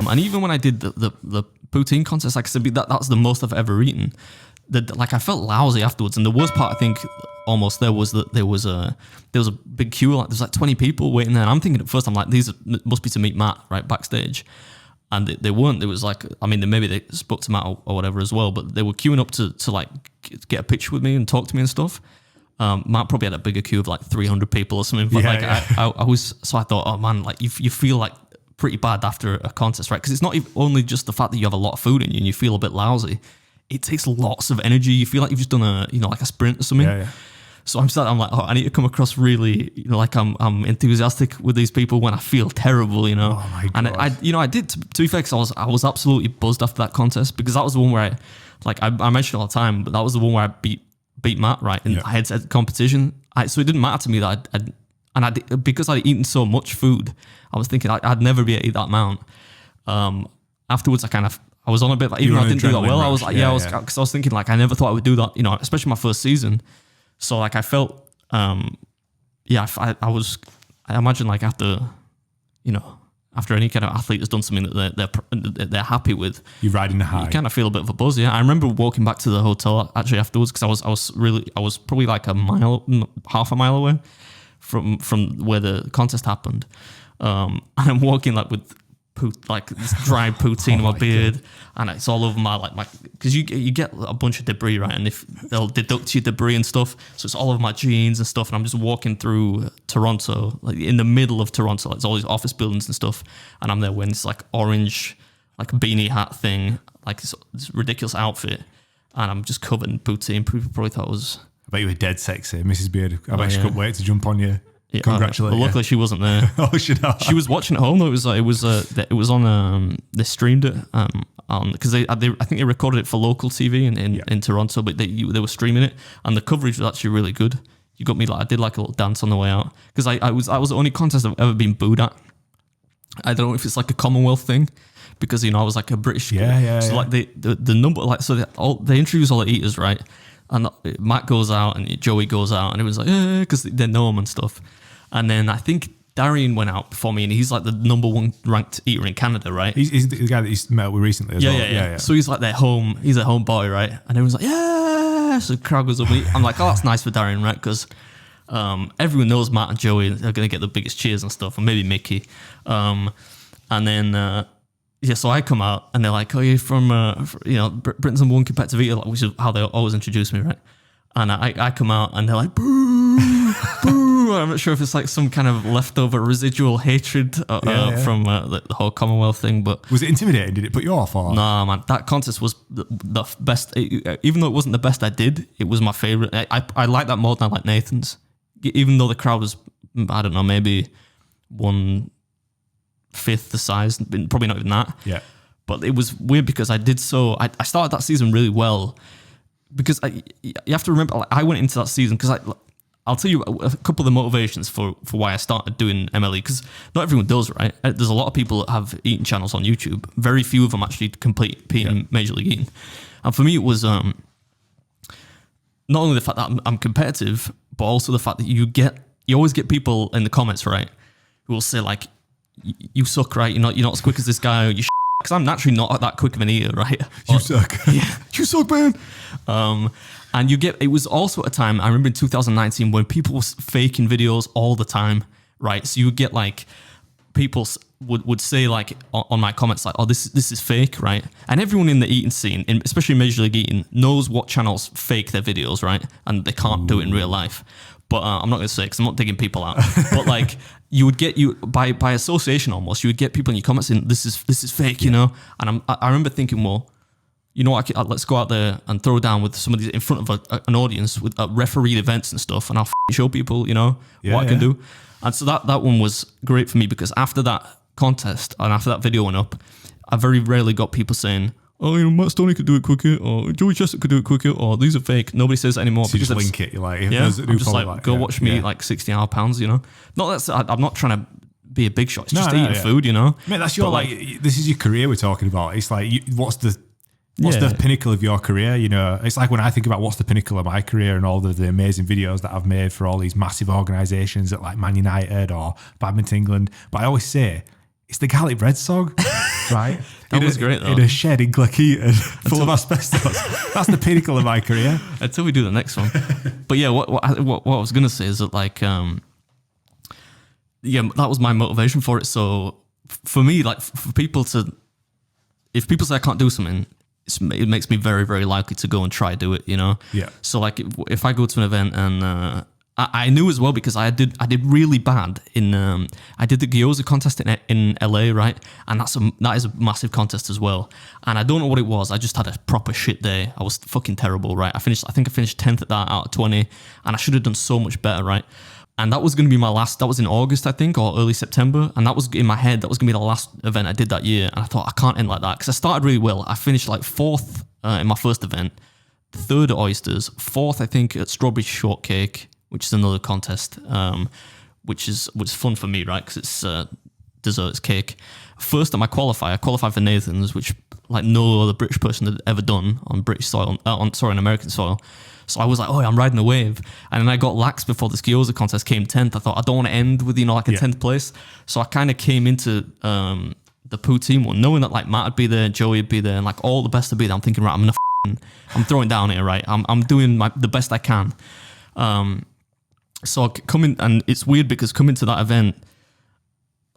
And even when I did the poutine contest, like I said, that's the most I've ever eaten. Like I felt lousy afterwards. And the worst part, I think, almost there was that there was a big queue. Like there's like 20 people waiting there. And I'm thinking at first, I'm like, these must be to meet Matt right backstage. And they weren't. There was like, I mean, maybe they spoke to Matt or whatever as well, but they were queuing up to like get a picture with me and talk to me and stuff. Matt probably had a bigger queue of like 300 people or something. But I was, so I thought, oh man, like you feel like pretty bad after a contest, right? Because it's not only just the fact that you have a lot of food in you and you feel a bit lousy. It takes lots of energy. You feel like you've just done like a sprint or something. Yeah. So I'm like, oh, I need to come across really, like I'm enthusiastic with these people when I feel terrible, Oh my God. And I did, to be fair, because I was absolutely buzzed after that contest, because that was the one where I mention all the time, but that was the one where I beat Matt, right? And I had said competition. So it didn't matter to me that because I'd eaten so much food, I was thinking I'd never be able to eat that amount. Afterwards, I was on a bit, even though I didn't do that well, rush. I was like, because I was thinking like, I never thought I would do that, especially my first season. So like I felt, I imagine like after any kind of athlete has done something that they're happy with, you're riding the high. You kind of feel a bit of a buzz. Yeah, I remember walking back to the hotel actually afterwards, because I was probably like half a mile away from where the contest happened, and I'm walking like with this dried poutine in my beard, God. And it's all over my because you get a bunch of debris, right? And if they'll deduct your debris and stuff, so it's all over my jeans and stuff. And I'm just walking through Toronto, like in the middle of Toronto, like there's all these office buildings and stuff. And I'm there wearing this like orange, like beanie hat thing, like this ridiculous outfit, and I'm just covered in poutine. People probably thought it was. I bet you were dead sexy, Mrs. Beard. I bet she couldn't wait to jump on you. Yeah, congratulations. Well, luckily she wasn't there. Oh, she not. She was watching at home though. It was on. They streamed it because I think they recorded it for local TV in Toronto, but they were streaming it, and the coverage was actually really good. You got me I did like a little dance on the way out, because I was the only contest I've ever been booed at. I don't know if it's like a Commonwealth thing, because I was like a British. So like the number they introduce all the eaters, right? And Matt goes out and Joey goes out, and it was like, because they know him and stuff. And then I think Darian went out before me, and he's like the number one ranked eater in Canada, right? He's the guy that he's met with recently as well. Yeah. So he's like he's a home boy, right? And everyone's like, yeah. So the crowd goes up. I'm like, oh, that's nice for Darian, right? Because everyone knows Matt and Joey are going to get the biggest cheers and stuff, and maybe Mickey. And then, so I come out, and they're like, oh, you're from, Britain's number one competitive eater, which is how they always introduce me, right? And I come out, and they're like, boo, boo. I'm not sure if it's like some kind of leftover residual hatred from the whole Commonwealth thing, but... Was it intimidating? Did it put you off? Or? Nah, man. That contest was the best. Even though it wasn't the best I did, it was my favourite. I like that more than I like Nathan's. Even though the crowd was, I don't know, maybe 1/5 the size, probably not even that. Yeah. But it was weird because I started that season really well, because you have to remember, I went into that season because I'll tell you a couple of the motivations for why I started doing MLE, because not everyone does, right? There's a lot of people that have eating channels on YouTube. Very few of them actually complete in Major League Eating. And for me, it was not only the fact that I'm competitive, but also the fact that you always get people in the comments, right, who will say like, you suck, right? You're not as quick as this guy, or you because I'm naturally not that quick of an eater, right? You suck. Yeah. You suck, man. And it was also a time, I remember in 2019, when people were faking videos all the time, right? So you would get like, people would say like on my comments like, oh, this is fake, right? And everyone in the eating scene, especially Major League Eating, knows what channels fake their videos, right? And they can't do it in real life. But I'm not going to say, because I'm not digging people out. But like, you would get by association almost, you would get people in your comments saying, this is fake, And I remember thinking, well, let's go out there and throw down with some of these in front of an audience with refereed events and stuff, and I'll show people, what I can do. And so that one was great for me, because after that contest and after that video went up, I very rarely got people saying, oh, Matt Stoney could do it quicker, or Joey Chestnut could do it quicker, or these are fake. Nobody says that anymore. So you just link it. You're like, I'm just like, go watch me eat like 16 pounds, Not I'm not trying to be a big shot. It's just eating food, Mate, that's your this is your career we're talking about. It's like, what's the pinnacle of your career? It's like when I think about what's the pinnacle of my career and all the amazing videos that I've made for all these massive organisations at like Man United or Badminton England. But I always say, it's the garlic bread song. right? That was great, though. In a shed in Cleckheaton, full of asbestos. That's the pinnacle of my career. Until we do the next one. But yeah, what I was going to say is that like, that was my motivation for it. So for me, like for people to, if people say I can't do something, it makes me very, very likely to go and try do it, you know? Yeah. So like if I go to an event and I knew as well because I did really bad in I did the gyoza contest in LA, right? And that is a massive contest as well. And I don't know what it was. I just had a proper shit day. I was fucking terrible, right? I think I finished 10th at that out of 20, and I should have done so much better, right? And that was going to be my last, that was in August, I think, or early September. And that was in my head, that was going to be the last event I did that year. And I thought, I can't end like that. Because I started really well. I finished like 4th in my first event, 3rd at Oysters, 4th, I think, at Strawberry Shortcake, which is another contest, which is fun for me, right? Because it's desserts, cake. First at my qualifier, I qualified for Nathan's, which like no other British person had ever done on British soil, on American soil. So I was like, oh, I'm riding a wave. And then I got lax before the gyoza contest, came 10th. I thought, I don't want to end with, like a 10th place. So I kind of came into the poutine one, knowing that like Matt would be there, Joey would be there, and like all the best would be there. I'm thinking, right, I'm throwing down here, right? I'm doing the best I can. So coming, and it's weird because coming to that event,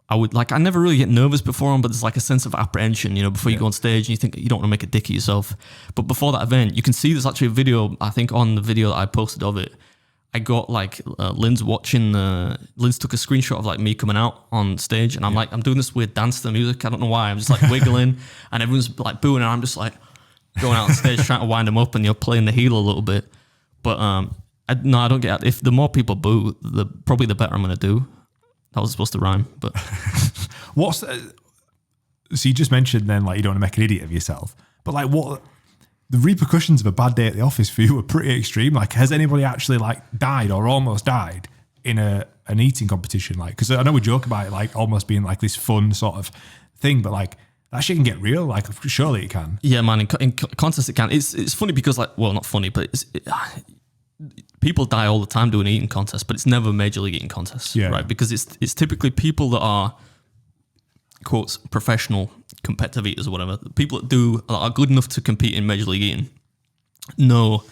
I never really get nervous before them, but there's like a sense of apprehension, before you go on stage and you think you don't want to make a dick of yourself. But before that event, you can see there's actually a video, I think on the video that I posted of it, I got like Lynn's watching, Lynn's took a screenshot of like me coming out on stage, and I'm doing this weird dance to the music. I don't know why. I'm just like wiggling and everyone's like booing, and I'm just like going out on stage trying to wind them up and you're playing the heel a little bit. But I don't get it. If the more people boo, probably the better I'm going to do. That was supposed to rhyme, but so you just mentioned then like you don't want to make an idiot of yourself, but like what the repercussions of a bad day at the office for you were pretty extreme. Like, has anybody actually like died or almost died in an eating competition? Like, because I know we joke about it like almost being like this fun sort of thing, but like that shit can get real. Like, surely it can. Yeah, man. In contests, it can. It's funny because like, well, not funny, but people die all the time doing eating contests, but it's never major league eating contests, right? Because it's typically people that are, quotes, professional competitive eaters or whatever. People that are good enough to compete in major league eating know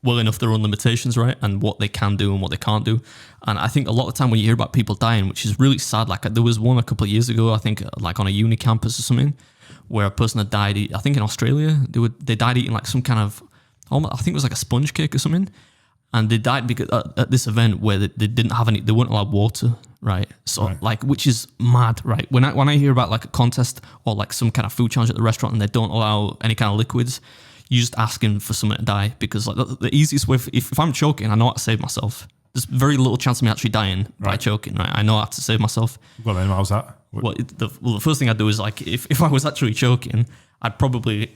well enough their own limitations, right? And what they can do and what they can't do. And I think a lot of the time when you hear about people dying, which is really sad, like there was one a couple of years ago, I think like on a uni campus or something, where a person had died, I think in Australia, they died eating like some kind of, I think it was like a sponge cake or something. And they died because at this event where they didn't have they weren't allowed water, right? So like, which is mad, right? When I hear about like a contest or like some kind of food challenge at the restaurant and they don't allow any kind of liquids, you're just asking for someone to die, because like the easiest way, if I'm choking, I know how to save myself. There's very little chance of me actually dying by choking, right? I know how to save myself. Well, then how's that? Well, the first thing I'd do is like, if I was actually choking, I'd probably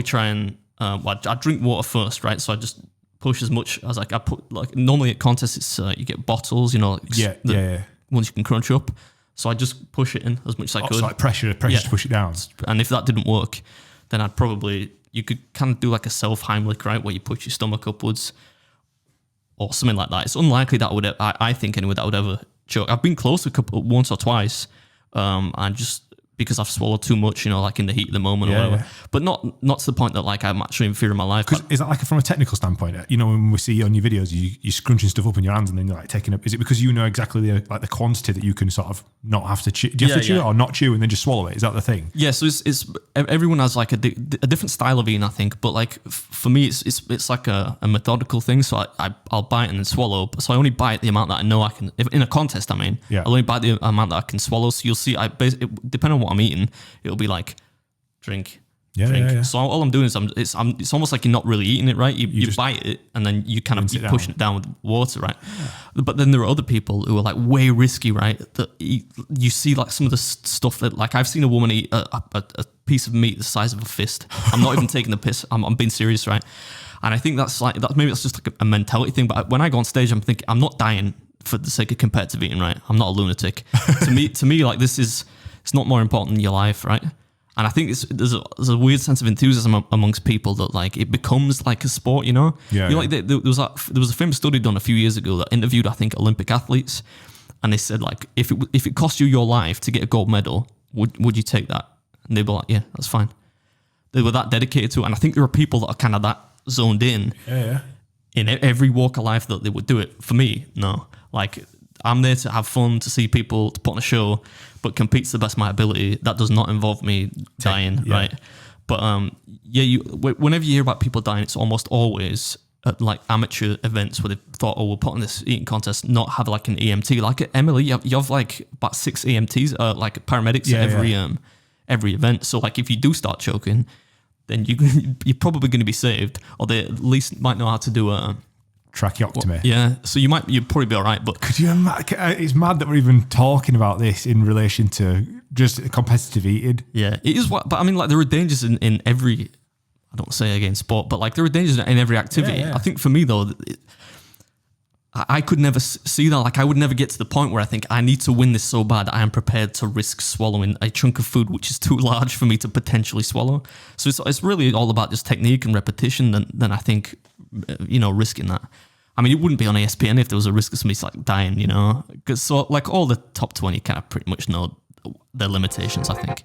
try and, I'd drink water first, right? So I just push as much as I put, like normally at contests it's you get bottles, ones you can crunch up. So I just push it in as much as I could. So like pressure to push it down. And if that didn't work, then you could kind of do like a self Heimlich, right, where you push your stomach upwards or something like that. It's unlikely that I think anyway, that would ever choke. I've been close once or twice, and just because I've swallowed too much, like in the heat of the moment or whatever. But not to the point that like I'm actually in fear of my life. Is that like from a technical standpoint? When we see on your videos, you're scrunching stuff up in your hands and then you're like taking up. Is it because you know exactly the quantity that you can sort of not have to chew? Do you have to chew it or not chew and then just swallow it? Is that the thing? Yeah. So it's everyone has like a different style of eating, I think. But like for me, it's like a methodical thing. So I'll bite and then swallow. So I only bite the amount that I know I can. If in a contest, I mean, I'll only bite the amount that I can swallow. So you'll see, depending on what I'm eating, it'll be like drink. Yeah. So all I'm doing is it's almost like you're not really eating it, right? You bite it and then you kind of keep pushing it down with water, right? Yeah. But then there are other people who are like way risky, right? That you see like some of the stuff that, like, I've seen a woman eat a piece of meat the size of a fist. I'm not even taking the piss. I'm being serious, right? And I think maybe that's just like a mentality thing. But when I go on stage, I'm thinking I'm not dying for the sake of competitive eating, right? I'm not a lunatic. to me, like it's not more important than your life, right? And I think there's a weird sense of enthusiasm amongst people that like it becomes like a sport, Yeah. Like there was a famous study done a few years ago that interviewed, I think, Olympic athletes, and they said like if it cost you your life to get a gold medal, would you take that? And they'd be like, yeah, that's fine. They were that dedicated to it. And I think there are people that are kind of that zoned in. Yeah. In every walk of life that they would do it. For me, no. Like, I'm there to have fun, to see people, to put on a show, but compete to the best of my ability. That does not involve me dying, right? But whenever you hear about people dying, it's almost always at like amateur events where they thought, oh, we'll put on this eating contest, not have like an EMT. Like at Emily, you have like about 6 EMTs, like paramedics at every event. So like if you do start choking, then you're probably going to be saved, or they at least might know how to do a tracheotomy. Yeah, so you'd probably be all right. But could you imagine? It's mad that we're even talking about this in relation to just competitive eating. Yeah, it is. But I mean, like there are dangers in every. I don't say against sport, but like there are dangers in every activity. Yeah. I think for me though, I could never see that. Like I would never get to the point where I think I need to win this so bad I am prepared to risk swallowing a chunk of food which is too large for me to potentially swallow. So it's really all about just technique and repetition than I think, risking that. I mean, it wouldn't be on ESPN if there was a risk of somebody like dying, because so like all the top 20 kind of pretty much know their limitations, I think.